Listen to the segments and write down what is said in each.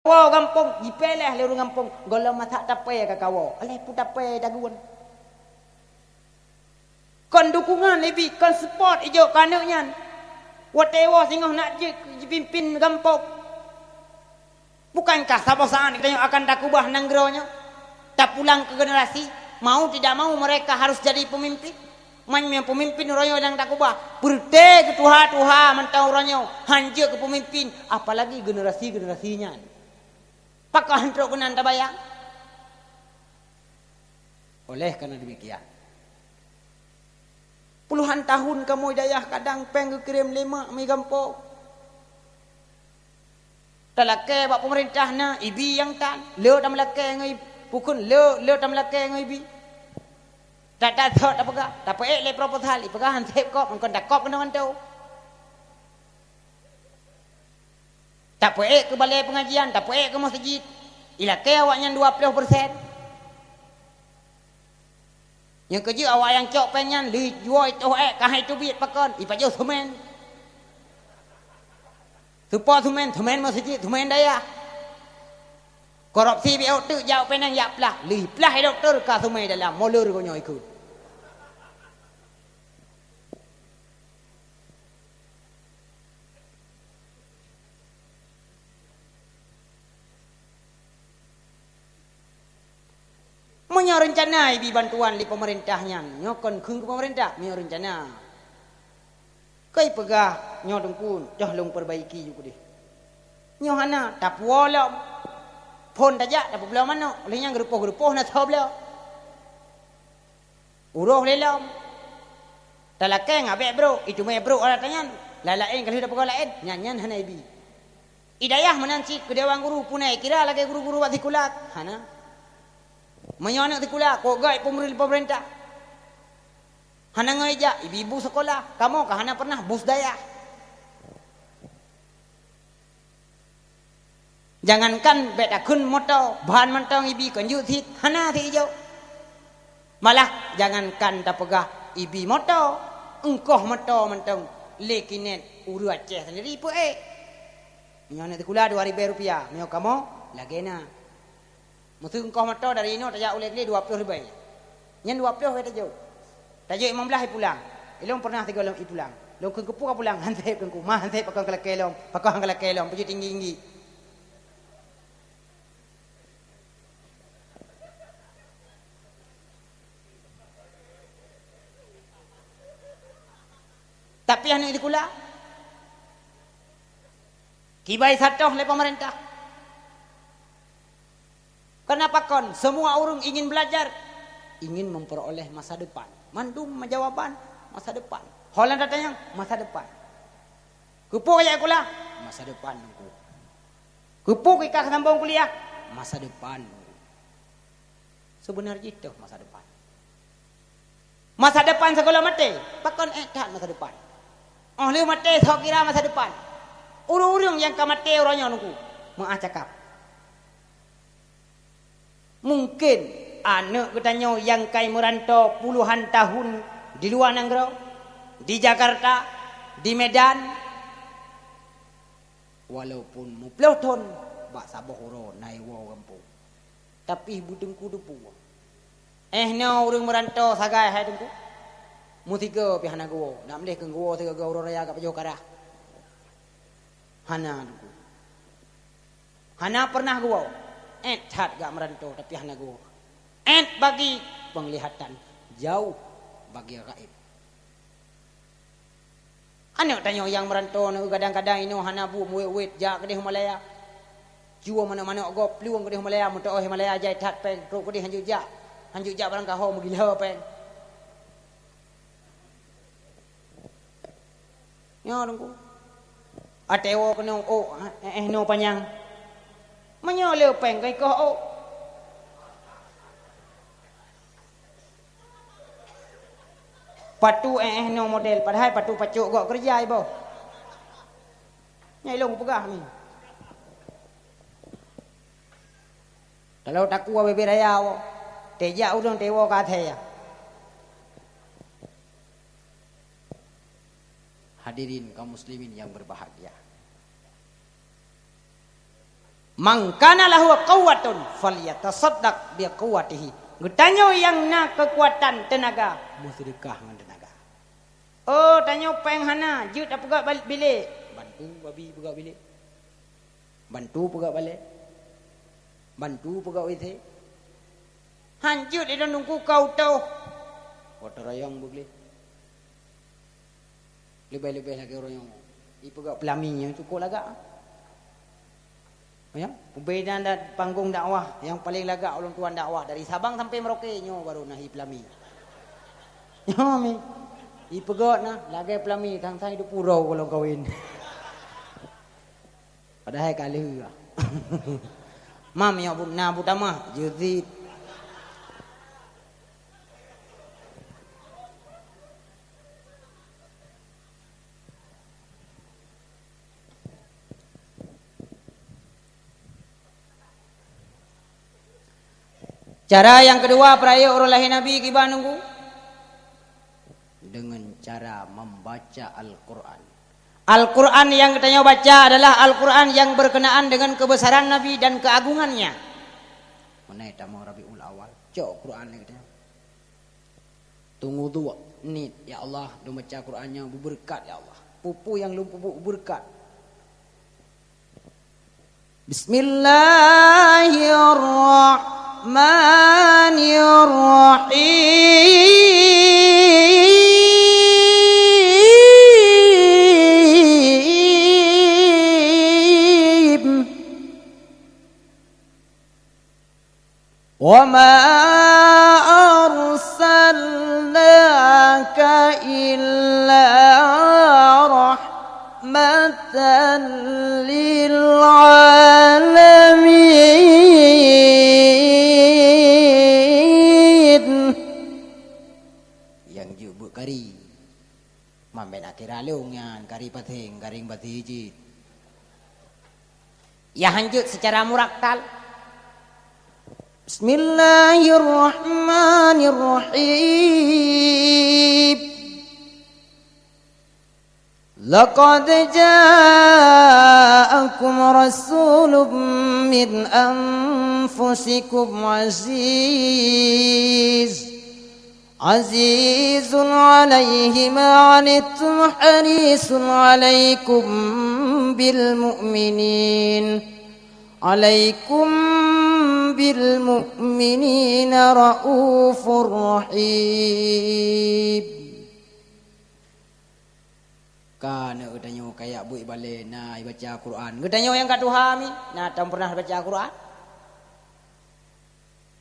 Kawo kampung dipeleh le urang kampung golong masak tape ka kawo. Aleh pu tape daguan. Kon dukungan lebih kon support ijo kanaknya. Watewo singoh nak pimpin kampung. Bukankah sabosaan kita yang akan takubah nanggronya? Tak pulang ke generasi, mau tidak mau mereka harus jadi pemimpin. Yang pemimpin ronyo yang takubah. Berte ke Tuhan mentau ronyo hanjur ke pemimpin, apalagi generasi-generasinya. Pakah hantruk kenan tabayang. Oleh karena demikian, puluhan tahun kamu dayah kadang peng kirim lima mi gampok. Talake bak pemerintahna ibi yang tan, le tam lake ngai pukun le tam lake ngai ibi. Tak thot apa ka? Tak le proposal ipagah hansep kop kon tak kop kena tu. Tak ke balai pengajian, tak ke masjid. Ilake awaknya 20%. Yang kerja awak yang cok penyan li jual itu kahai tu biat pakon ipajo semen. Supaya semen masjid, semen daya. Korupsi biau tu jauh penang ya plah, li plah doktor ka semen dalam molur ko nyoy ikut. Punya rencana ibi bantuan di pemerintahnya nyokon ke pemerintah punya rencana kai pegah nyodong pun dah long perbaiki juga deh nyohana tak wala pon tajak tak belah mana olehnya gerupoh-gerupoh nak tahu belah uroh lelam talakeng abek bro itu me bro orang tanya lalain kalau dah pegah lain nyanyan hana ibi idayah menanci ke dewan guru punai kira lagi guru-guru wati kulak hana menyonak sekolah, kok gai pemerintah. Hana ngaja, ibu-ibu sekolah. Kamu kah hana pernah bus daya? Jangankan beda kun motor, bahan mentong ibi konjuk sit, hana ti hijau. Malah jangankan tak pegah ibi motor, engkoh motor mentong lekinen uru Aceh sendiri pun menyonak sekolah 2,000 rupiah. Menyo kamu lagi na. Mesti engkau mata dari ini tak jauh lagi 20 lebih. Yang 20 kita jauh. Tak jauh 15 pulang. Ilong pernah 3 long pulang. Long ke kepu pulang hansep ke mah hansep pakang kelak kelong, pakang kelak kelong pergi tinggi-tinggi. Tapi anak itu kula kibai satoh oleh pemerintah. Kenapa kon? Semua orang ingin belajar, ingin memperoleh masa depan. Mandum jawaban masa depan. Holland datanya masa depan. Kupu kaya kula masa depan nunggu. Kupu kita sambung kuliah masa depan nunggu. Sebenarnya itu masa depan. Masa depan sekolah mati, pakon tak masa depan. Oh liu mati sok kira masa depan. Urung-urung yang kamati orangnya nunggu mengacakap. Mungkin anak katanya yang kai merantau puluhan tahun di luar negeri, di Jakarta, di Medan, walaupun muplau ton bak sabah horo nai wow kampung, tapi ibu dengku depu. No orang merantau sagai hai dengku, mutiga pihana gua, nak melih ke gua tiga gua raya kat pejoh karah, hana dengku, hana pernah gua. Hat gak merantau tapi hana gua. Bagi penglihatan jauh bagi gaib. Anak tanya yang merantau kadang-kadang ini hana bu muwet jak ke Himalaya. Jua mana-mana go pluang ke Himalaya muto Himalaya jai tat peng ro ke hanju jak. Hanju jak barang kaho megila peng. Nya dengku. Atewo kena no panjang. Menyoleh peng kai kau. Patu no model padahal patu pacuk gok kerja ibo. Nyai long pegah ni. Kalau tak kuat beberaya wo. Teja udang tewo ka ya. Hadirin kaum muslimin yang berbahagia. Man kana lahu quwwatun falyatasaddaq bi quwwatihi. Getanyo yang na kekuatan tenaga, musyrikah dengan tenaga. Oh, tanyo peng hana, jut apa gak balik bilik. Bantu babi pegak bilik. Bantu pegak balik. Bantu pegak withe. Hancur dia nunggu kau tahu. Water rayang boleh. Lebih-lebih lagi orang yang ipegak pelaminya itu kok lagak. Ya, perbedaan panggung dakwah yang paling lagak ulun tuan dakwah dari Sabang sampai Merauke nyo baru nahi pelami. Ya mi. Ipegak nah lagi pelami tang-tang hidup purau kalau kawin. Padahal kali lah. Mam ya bu na butama juzit. Cara yang kedua peraya orang lahir Nabi kibar nunggu dengan cara membaca Al-Quran. Al-Quran yang katanya baca adalah Al-Quran yang berkenaan dengan kebesaran Nabi dan keagungannya. Mana itu mau Rabiul Awal? Cok Quran ni katanya. Tunggu dua nit ya Allah, do baca Qurannya berberkat ya Allah. Pupu yang lumpuh berkat. Bismillahirrahmanirrahim. Wa ma arsalnaka illa rahmatan lil alamin. Yang jubuk kari mamen akhir alungan kari pating garing batijit. Ya hanjut secara muraktal. Bismillahirrahmanirrahim. Laqad ja'akum rasulun min anfusikum azizun alaihi ma anittum harisun alaikum bil mu'minina raufur rahim. Kana udanyo kayak bu ibale na baca Quran. Gedanyo yang kat Tuhan mi, na tam pernah baca Quran.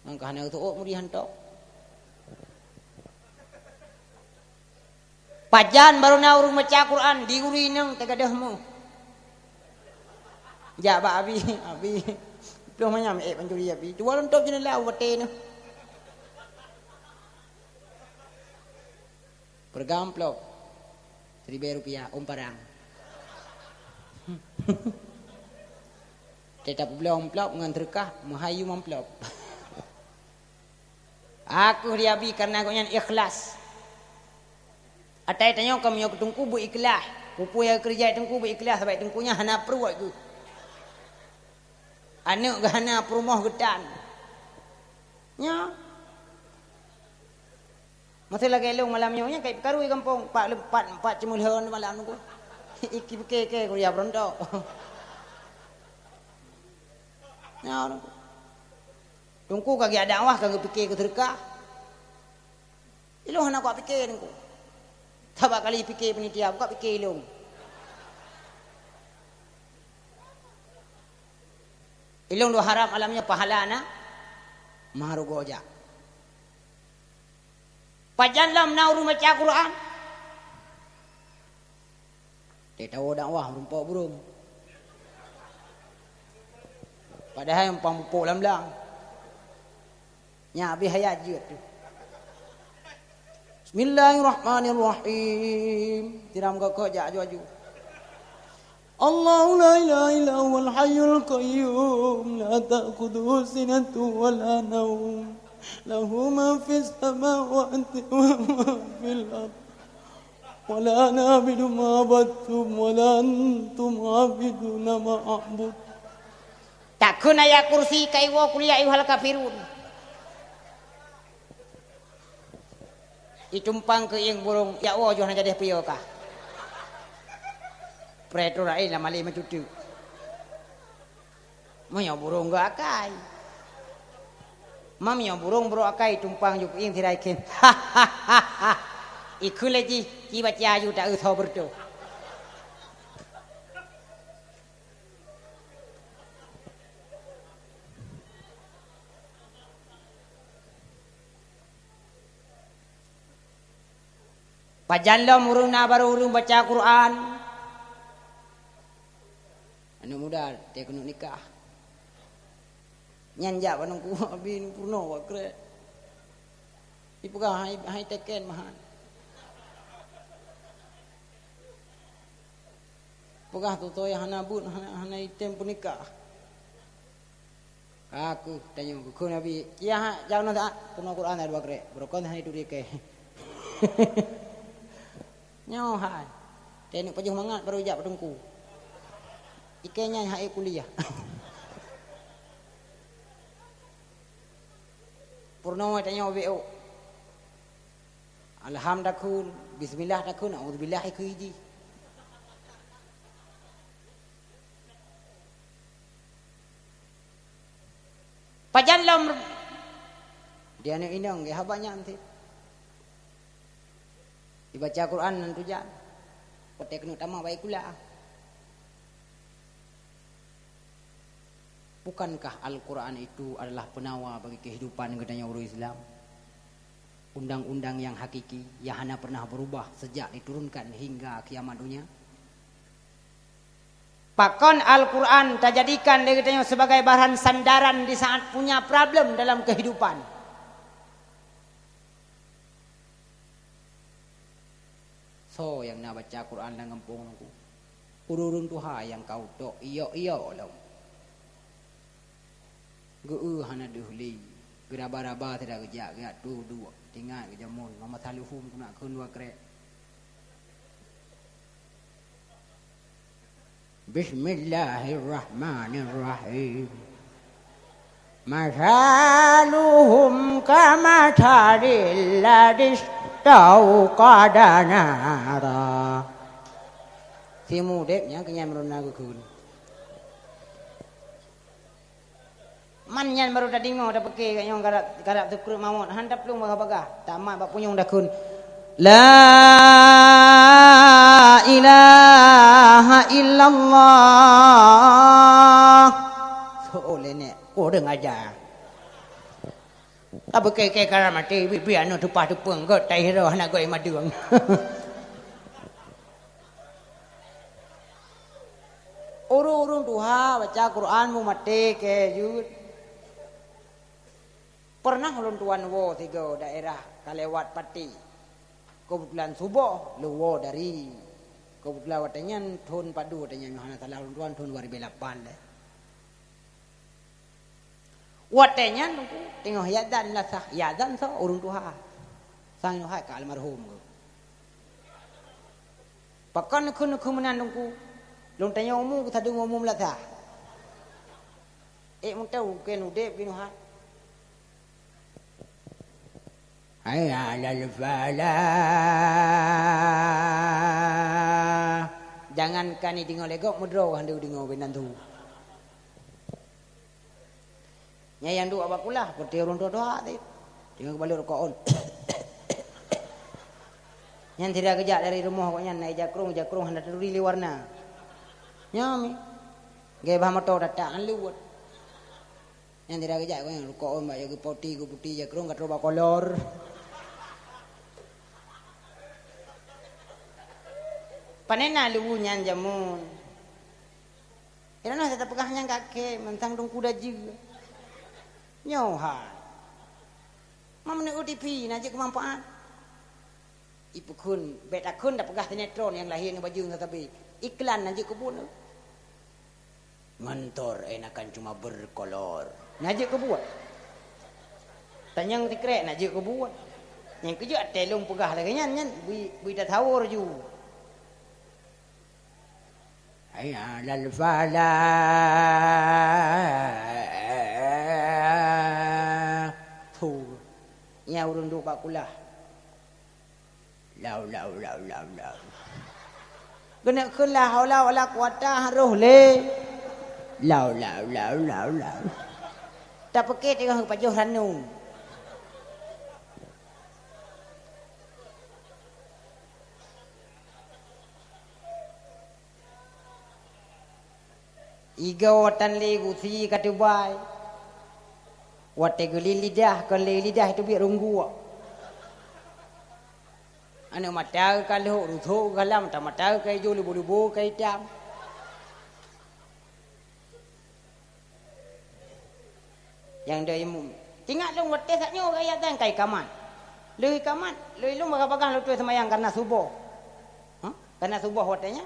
Angkah na tu mudi hantok. Pajan baru na urung baca Quran di uri nang tegadahmu. Ja ba abi. Belum manyam pancuri abi. Dua lontok jenis lau bate na. Pergamplok. Rp1,000 parang. Tetap belum plop dengan terkah mahayu memplop. Aku diabi karena aku nyan ikhlas. Atai tanya kami yang ketungku bu ikhlas. Pupu yang kerja tungku bu ikhlas sebab tungkunya hana perut tu. Anak gana perumah gedan. Nya. Masih lagi elong malamnya kayak karui kampung 4 cemulhan malam tu. Iki ke kuliah berontok. Ya. Tungku kaki ada awah kaki fikir ke terkah. Ilung nak kau fikir tungku. Tabak kali fikir penitia buka fikir ilung. Ilung do harap alamnya pahala na maharu goja. Pajan lam nauru baca Quran. Dia tahu dakwah rumpok burung. Padahal yang pampuk lam-lam. Nya abi hayat jut tu. Bismillahirrahmanirrahim. Tiram kok jak aju. Allahu la ilaha illa huwal hayyul qayyum la ta'khudhuhu sinatun wa la nawm. Lahu ma fis samawati wa ma fil ardh. Wa la na'budu ma abadtum wa la antum 'abiduna ma a'bud. Tak kun ayat kursi kai wa kuliah ayuhal kafirun. Itumpang ke yang burung ya wa johan jadi piyo ka. Preto rai la mali metutu. Monya burung ga akai. Mamnya burung bro akai tumpang juk ing thirai ken. Ikule ji baca yu tak tho berdo. Pajan lo murung na baru urung baca Quran. Anu muda dia kena nikah. Nyanja panungku abin purno wa kre. Ipuga hai teken mahan. Pugah tu toy hana bun hana item pun nikah. Aku tanya ku nabi, ya jangan tak kuno Quran ada bakre. Berokon hai tu ke. Nyohan. Teknik pajuh mangat baru jak patungku. Ikenya hai kuliah. Purno tanya WO. Alhamdulillah, bismillah takun, auzubillah kuiji. Pajan lom dia ni inang ge habanya nanti. Dibaca Quran nanti jan. Potek nu tamah baik pula. Bukankah Al-Quran itu adalah penawar bagi kehidupan katanya orang Islam? Undang-undang yang hakiki yang hanya pernah berubah sejak diturunkan hingga kiamat dunia. Pakon Al-Quran tak jadikan dia katanya sebagai bahan sandaran di saat punya problem dalam kehidupan. So yang nak baca Quran dan ngempung aku. Ururun Tuhan yang kau tok iyo lah. Geu hana duhli. Geraba-raba tidak gejak gak tu dua. Tinggal ke jamun. Mama talufum kena keun dua krek. Bismillahirrahmanirrahim. Masaluhum kamasalil ladis tauqada nara. Si mudeknya kenyang meruna gukun. Man nyan baru dah dingo dah peke kanyong garak tukur mamon handap lu baga tamat bak punyong dah kun. La ilaha illallah. So lene ko deng aja. Apa ke kara mati bi anu tupah tupeng ke tai ro anak goi maduang. Urung Tuhan baca Quran mu mati ke jud. Pernah ulun tuan wo tiga daerah kalewat pati. Kebetulan subuh luwo dari kebetulan watanya thun padu watanya Yohana salah ulun tuan thun 2008 le. Watanya tengok yadan lah sah yadan so urung Tuhan. Sang Yohana ka almarhum. Pakan kun menan nungku. Lung tanya umum ku tadu umum lah sah. Mun tahu ken udep bin Yohana. Hayya 'alal falah. Jangankan ni dingo legok mudro handu dingo benantu. Nya yang du abakulah putih urun doa tadi. Dingo balik rokoon. Yang tidak kejak dari rumah kok nyan naik jakrung hendak duri li warna. Nyami. Ge bah motor datang luwet. Yang tidak kejak kok yang rokoon mbak ya putih jakrung kat roba kolor. Panena luwunya jamun. Irana tetap pegahnya kake mentang dong kuda juga. Nyoha. Mamne OTP naje kemanfaat. Ibu kun, beta kun dah pegah sinetron yang lahir ni baju tetapi iklan naje kebun. Mentor enakan cuma berkolor. Naje kebuat. Tanyang tikrek naje kebuat. Yang kerja telung pegah lagi nyan bui dah tawur ju. hayya 'alal falah thu nyau rundu bakulah lau kena kena haula wala quwata haruh le lau tak pekit dengan pajuh ranu iga watan le gusi katubai wate geli lidah kalau lidah itu biar runggu anu mata kalau rutho galam ta mata kai jo libu kai tam yang dia tinggal long wate saknyo kaya tan kai kaman lui lu bagang lu tu semayang karena subuh karena subuh watenya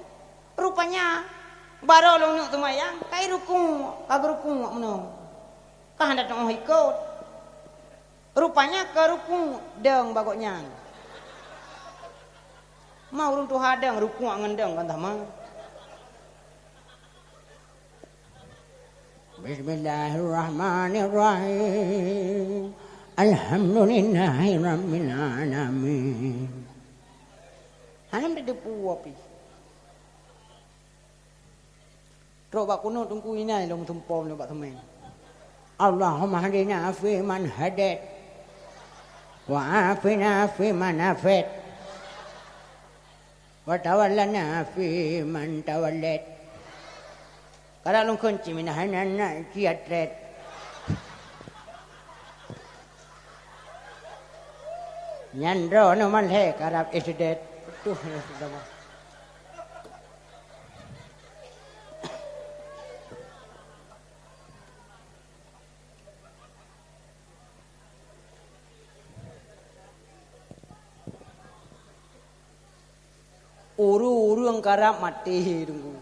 rupanya baru long nyuk semayang kai rukung menung kah hendak mau ikut rupanya ke rukung deng bagoknya mau urung tu hadang rukung ngendeng kan tah Bismillahirrahmanirrahim Alhamdulillahi rabbil alamin hanam de puapi Coba kuno tunggu ini long tumpom lo Pak Temen. Allahumma hadina fi man hadait wa afina fi man afait wa tawallana fi man tawallait. Kada long kunci minahanan kiatret. Nyandro no man he karab isidet. Tuh sudah. Uru yang karap mati tunggu.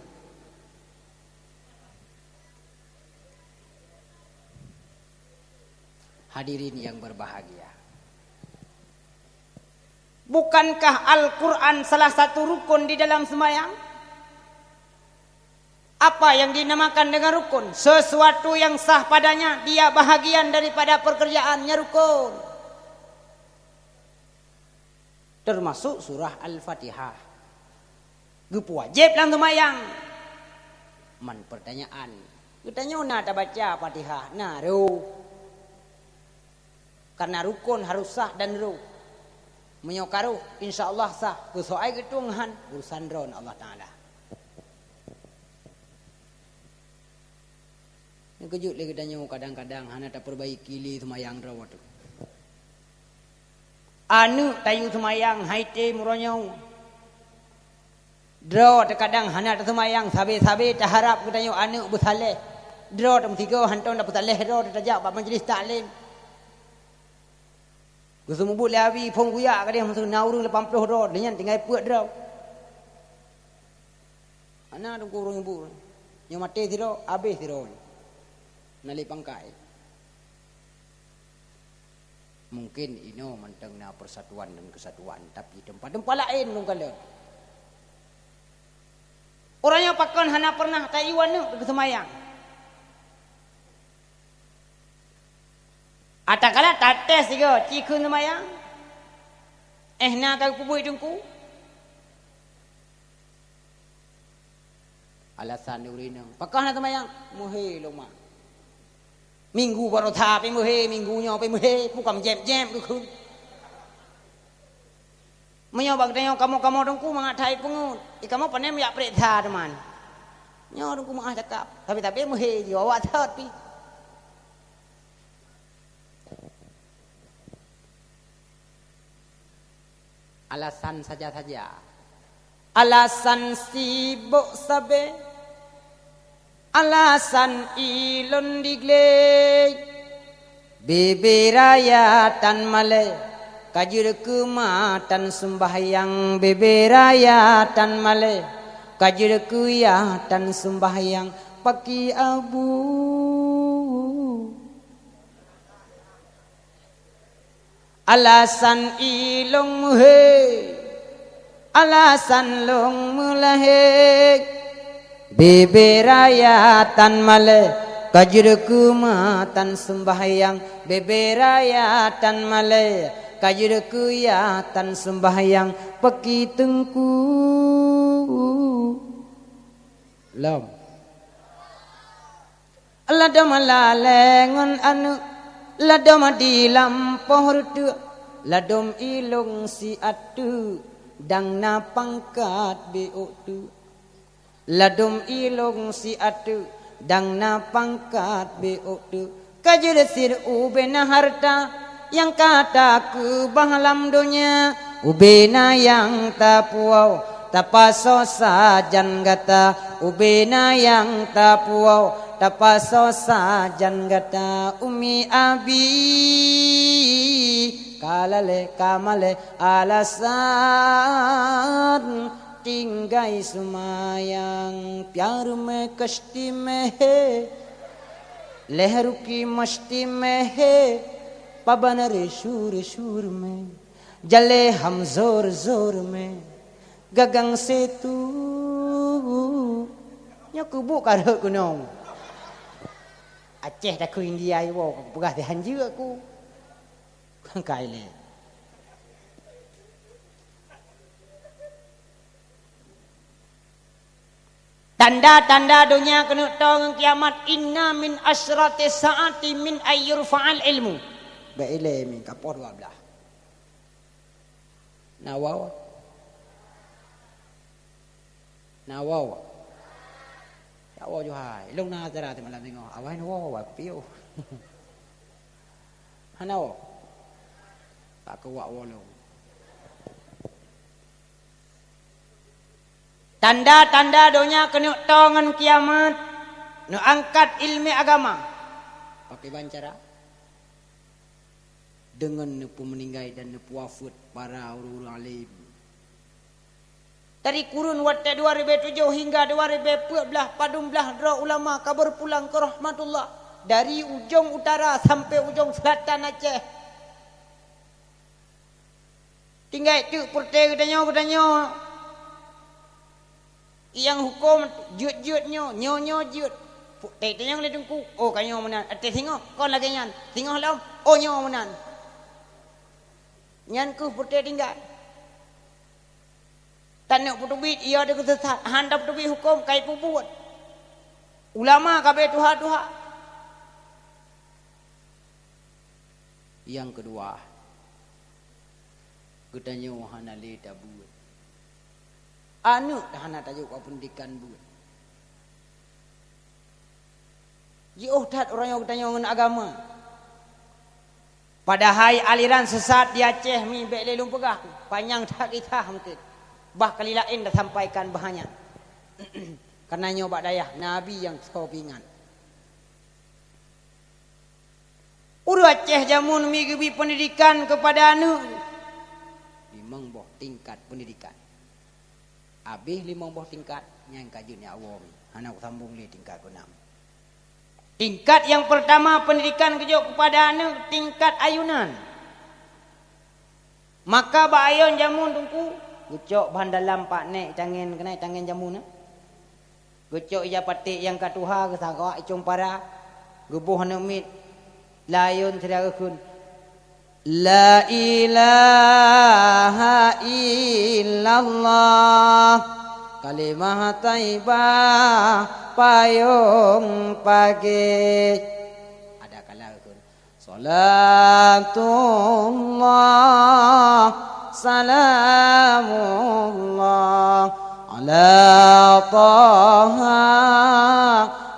Hadirin yang berbahagia. Bukankah Al-Quran salah satu rukun di dalam sembahyang? Apa yang dinamakan dengan rukun? Sesuatu yang sah padanya, dia bahagian daripada pekerjaannya rukun. Termasuk surah Al-Fatihah. Gupu wajib dalam sembahyang. Man pertanyaan. Kitanya nak tak baca Fatihah. Nah, karena rukun harus sah dan menyokaru insyaallah sah. Kesoai ketunghan urusan ron Allah Taala. Ini kejut lagi kitanya kadang-kadang hana tak perbaiki li sembahyang rawat. Anu tayu sembahyang haite muronyo. Draw terkadang hana tersemayang sabe-sabe terharap katanya anak bersaleh. Draw tem tiga hantar dapat saleh draw terjak bab majlis taklim. Gusum bu lawi phong kuya ka dia masuk naurung 80 draw dengan tinggal puat draw. Ana tu kurung ibu. Yang mati draw habis draw. Nali pangkai. Mungkin ino mentengna persatuan dan kesatuan tapi tempat-tempat lain dong kalau orang yang pakon hana pernah tayuan nu semayang. Atakala tates juga cikun semayang. Na kau kubui dengku. Alasan urina. Pakon hana semayang muhe loma. Minggu baru tha pe muhe minggunya pe muhe bukan jem-jem ku kun. Menyobak tanya kamu dongku mengatai pengut. Kamu panen ya perintah teman. Nyo dongku mengah cakap. Tapi muhe jawab tapi. Alasan saja. Alasan sibuk sabe. Alasan ilon digle. Bibiraya tan male. Kajir kematan sembahyang beberaya tan male kajir kuya tan sembahyang paki abu alasan ilong muhe alasan long mulahe beberayatan male kajurku matan sembahyang beberayatan male kajurku ya tan sembahyang peki tengku lam ladam lalengon anu ladam di lampoh rutu ladom ilung si atu dang na pangkat beotu ladom ilung si atu dang na pangkat beotu kajur sir ubena harta yang kata ke bahalam dunia ubena yang tapuau tapaso sajan gata ubena yang tapuau tapaso sajan gata umi abi kalale kamale alasan tinggai sumayang प्यार में कश्ती में है लहरों की मस्ती में है पवन रे शूर शूर में जले हम जोर जोर में गगन से तू nyaku buka dah kunong Aceh dah ku India yo buka di hanju aku kai le tanda-tanda dunia kena tahu kiamat inna min asyrati saati min ayyurfa'al ilmu ba ilmi kapor 12 nawaw Awo jo hai long na tara te malam tengok awai no wa piu hanao tak kuat wolong tanda-tanda dunia kena tangan kiamat no angkat ilmu agama pakai bancara dengan nepu meninggal dan nepu wafat para orang alim dari kurun waktu 2007 hingga 2014 padumlah dra ulama kabar pulang ke rahmatullah dari ujung utara sampai ujung selatan Aceh. Tinggal itu bertanya yang hukum jut-jutnya nyo jut. Tanya oleh dengku oh kanyo menan atas tengok kon lagi nyan tengok lam oh nyo menan nyan ku bertanya tinggal Tanuk putubit ia ada kesesat handap putubit hukum kai pubuat ulama kabeh tuha yang kedua getanya hana le tabuat anu hana tajuk pendidikan buat jauh tat orang yang getanya ngan agama padahal aliran sesat di Aceh mi bek lelung pegah panjang tak kita mungkin bah kali lain dah sampaikan bahannya karena nyoba dayah Nabi yang sopingan Uru Aceh jamun migubi pendidikan kepada anu 5 boh tingkat pendidikan habis 5 boh tingkat yang kajunnya awam anak sambung li tingkat ke-6 tingkat yang pertama pendidikan kejok kepada anu tingkat ayunan maka ba ayun jamun tungku Gucok bahan dalam pak nek cangen kena cangen jamu na. Gucok ija patik yang katuha ke sangka icung para. Gebuh nemit layun sedaya kun. La ilaha illallah kalimah thayyibah payung pagi. Ada kala kun. Salatullah Salamullah ala taha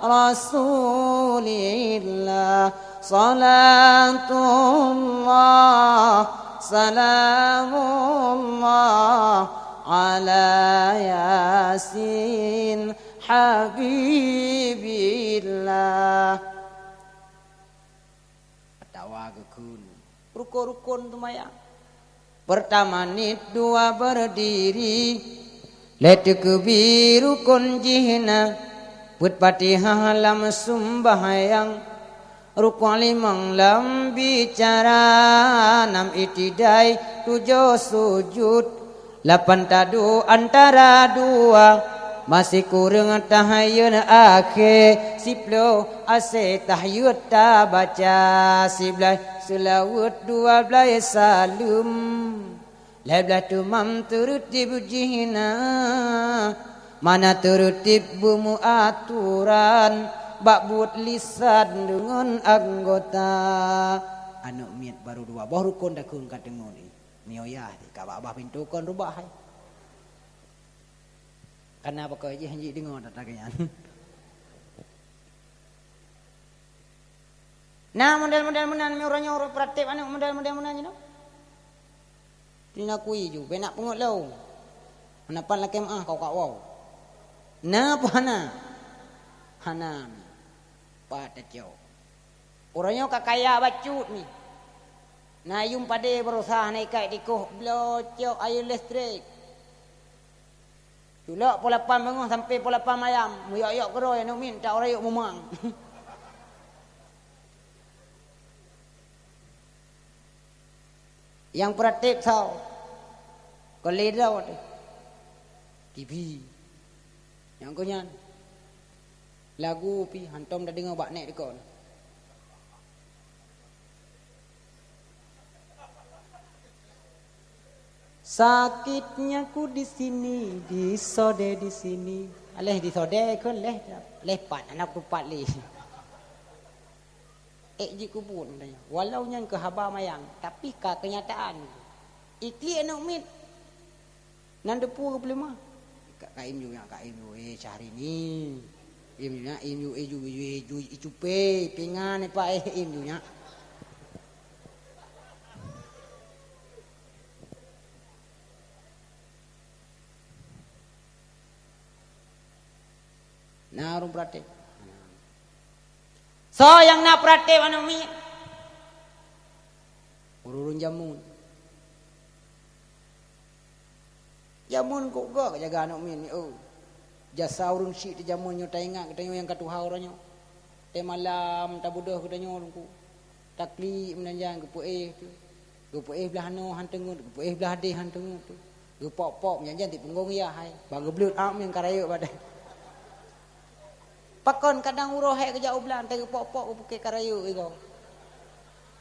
rasulillah salatullah salamullah ala yasin habibillah tawa gekun rukun tumayang pertama nit dua berdiri letuk biru kun jihna put patihah lam sumbahyang rukun 5 lam bicara 6 itidai 7 sujud 8 tadu antara 2 masih kurang tahayun akhir siplo ase tahyud ta baca siblai selawat 12 salum lablah tumam turut dibujihina mana turut dibumu aturan bak buat lisan dengan anggota anu miet baru dua baru kon dah kun kadengon ni nioya di ka abah pintu kon rubah hai karena apa kau je hanji dengar tak kayan nah model-model menan me orangnya orang praktek anu model-model menan je no tina kui ju benak pungut lau menapan la kem kau kak wow na pana hana pada jauh orangnya kakaya bacut ni na yung pade berusaha naik kai dikoh blocok air listrik tulak pukul 8 bangun sampai pukul 8 malam muyak-yak keroi nak minta orang yuk memang yang praktik tau koledau tu TV yang kau nyan lagu pi hantom dah dengar bak naik dekat sakitnya ku di sini disode di sini aleh disode kan leh pat anak ku pat leh ji kubun tanya walau nyang ke haba mayang tapi ka kenyataan ikli anak mit nan depu ke belum kaim ju yang kaim ju cari ni im nya im ju icupe pingan pa im ju nya nah orang praktek so yang nak praktek mana mi urun jamun kok gak jaga anak mi ni jasa urun syik di jamun nyo taingat katanya yang katuha orangnya te malam tabudah katanya ku takli menanjang ke pueh tu ke pueh belah no hantengut ke pueh belah de hantengut tu ke pok-pok menjanjan ti penggong ya hai bagi blut am yang karaya badai pakon kadang uroh hai kerja ublan tege pok-pok ke buke karayu ego.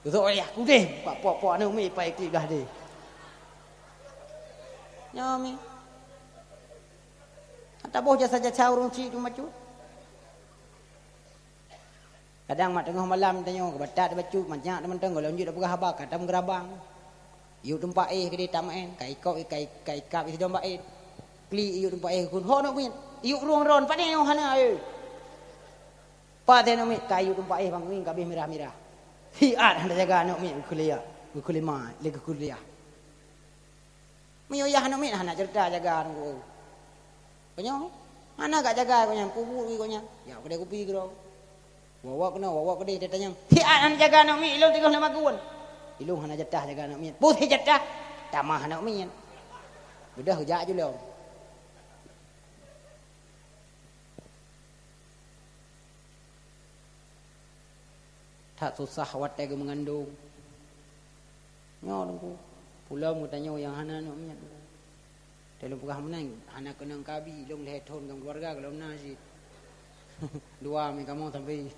Betul ayah ku deh pak pok-pok anu mi pai klip dah deh. Nyomi. Ata boh jasa jasa urung ci cuma cu. Kadang mak tengah malam tanyo ke batat bacu banyak teman teng kalau lanjut dah pegah habak katam gerabang. Yu tempat ke dia tamaen kai kau kai kap isi domba kli yu tempat kun ho nak min. Yu ruang ron padai yo hana Pak teno mi kayu tumpak bang wing kabeh mirah-mirah. Hiat hendak jaga anak mi kuliah, kuliah lagi kuliah. Mi oyah anak mi hendak cerita jaga anak. Konyo, mana gak jaga konyo pubu konyo. Ya kedai kopi kro. Wawa kedai dia tanya. Hiat hendak jaga anak mi ilung 35 magun. Ilung hendak jatah jaga anak mi. Putih jatah tamah anak mi. Udah hujak je lo. Tak susah watai ke mengandung. Nyo dengku. Pulau mu tanya yang hana nak miat. Dalam pegah menang hana kenang kabi long lehet hon dengan keluarga kalau nasi. Dua mi kamu sampai.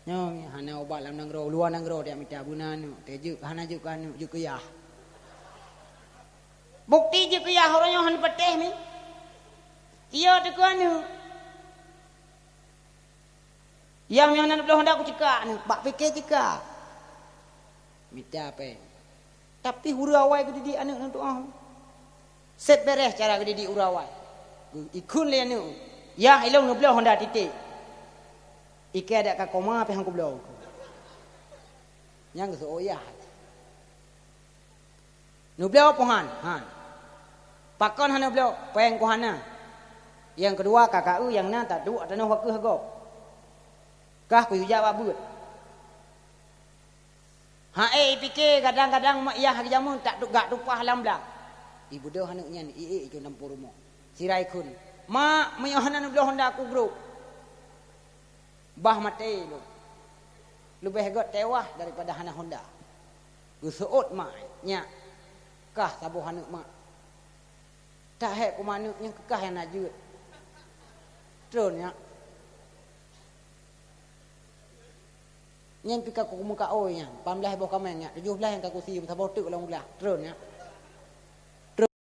Nyo hana obat lam nangro luar nangro dia minta bunan tejuk hana juk kan juk kuyah. Bukti juk kuyah orang yang han peteh mi. Iya tu anu. Yang nak belum hendak aku cekak ni, bak fikir cekak. Minta apa? Tapi hurawai ke didik anak nak doa. Set beres cara ke didik hurawai. Ikun le anu. Ya ilong nak belum hendak titik. Ike ada ka koma pe hang ku belum. Yang so ya. Nu belum pohan, han. Pakon hana belum, peng ku hana. Yang kedua kakak yang na tak duk tanah waktu hagop. Kah ku jawab abut. Fikir kadang-kadang mak yah jamun tak gak tupah lamblang. Ibu dah hanu nyan ii jo nampur rumah. Sirai kun. Mak meyohanan belah honda aku bro. Bah mati lu. Lebih got tewah daripada hana honda. Gusuut mak nya. Kah sabu hanu mak. tak hek ku manuk yang kekah yang najut terus nya nyen pika ku muka oi nya 15 boh kameng nya 17 yang ka ku si ta bo tu long belah terus nya